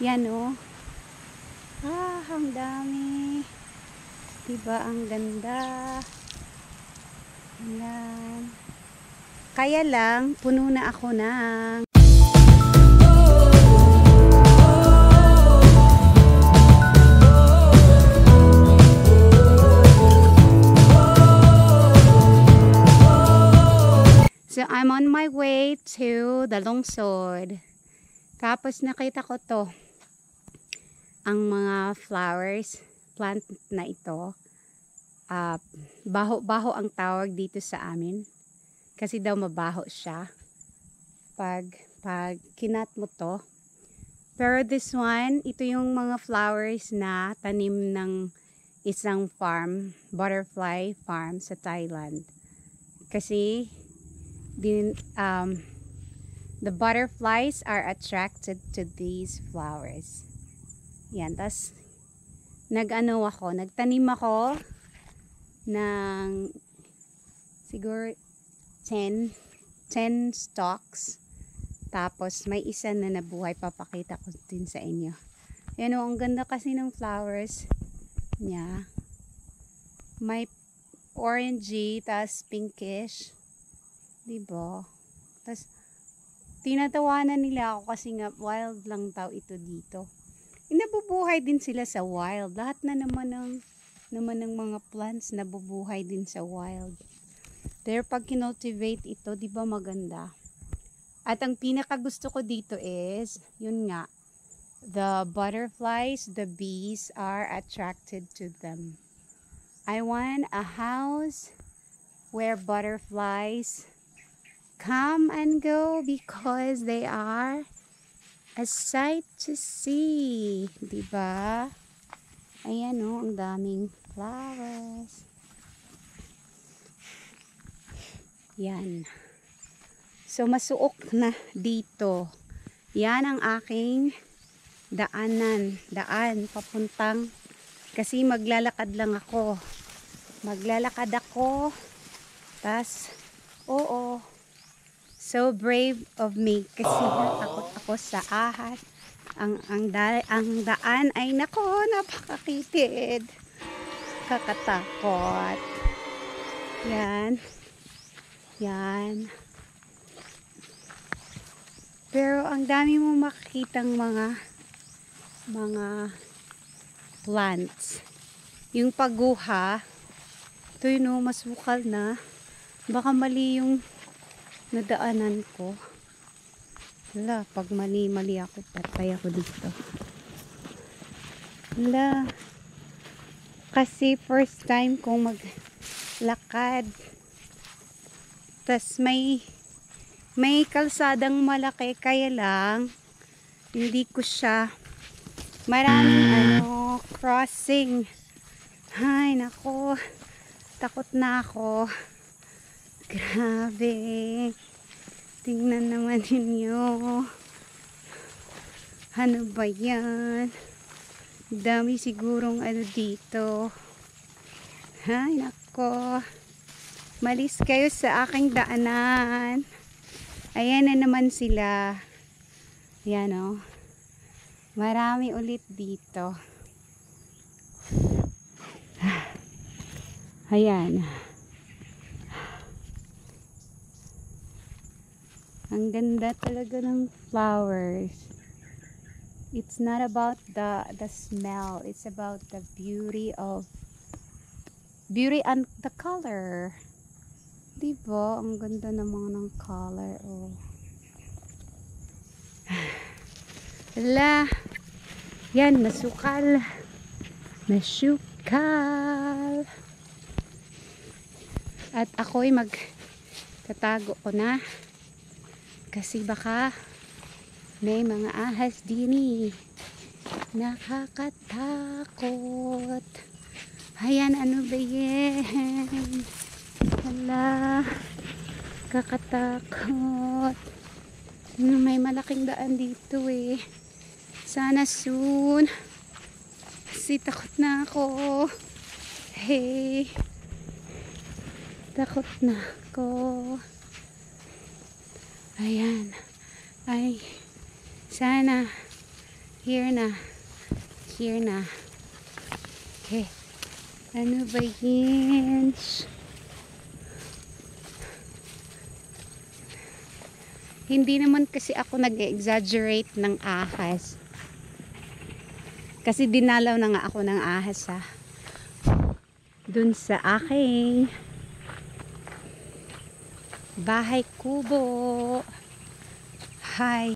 Yan oh. Ang dami. Diba ang ganda. Yan. Kaya lang, puno na ako ng So, I'm on my way to the lungsod. Tapos nakita ko to. Ang mga flowers, plant na ito. Baho-baho ang tawag dito sa amin. Kasi daw mabaho siya. Pag kinat mo to. Pero this one, ito yung mga flowers na tanim ng isang farm, butterfly farm sa Thailand. Kasi the butterflies are attracted to these flowers. Yan, tas nagtanim ako ng siguro 10 stalks. Tapos may isa na nabuhay, papakita ko din sa inyo. Yan o, ang ganda kasi ng flowers niya. May orangey, tas pinkish. Diba? Tas tinatawanan nila ako kasi nga wild lang daw ito dito. Nabubuhay din sila sa wild. Lahat na naman ng mga plants nabubuhay din sa wild. Pero pag kinultivate ito, di ba maganda? At ang pinaka gusto ko dito is, yun nga, the butterflies, the bees are attracted to them. I want a house where butterflies come and go because they are a sight to see. Diba? Ayan o, ang daming flowers. Yan. So, masuok na dito. Yan ang aking daan papuntang, kasi maglalakad lang ako. Tas, oo. So brave of me kasi natakot ako sa ahas. Ang daan ay nako, napakakitid. Kakatakot. Yan. Pero ang dami mo makikitang mga plants. Yung paguha, ito yun, masukal na. Baka mali yung nadaanan ko. Wala, pag mali ako, patay ako dito. Wala. Kasi first time kong maglakad. Tas may kalsadang malaki, kaya lang hindi ko siya maraming crossing. Ay, nako. Takot na ako. Grabe. Tingnan naman ninyo. Ano ba yan? Dami sigurong dito. Ay, nako. Malis kayo sa aking daanan. Ayan na naman sila. Ayan o. Marami ulit dito. Ayan. Ang ganda talaga ng flowers. It's not about the smell. It's about the beauty and the color. Diba? Ang ganda naman ng color. Oh. Wala. Yan, masukal. Masukal. At ako'y magtatago ko na. Kasi baka may mga ahas din eh. Nakakatakot. Ayan, ano ba yan? Hala. Kakatakot. May malaking daan dito eh. Sana soon. Kasi takot na ako. Hey. Takot na ako. Ayan. Ay, sana Here na. Here na. Okay. Ano ba yun? Hindi naman kasi ako nag-exaggerate ng ahas. Kasi dinalaw na nga ako ng ahas dun sa aking bahay kubo. Hi.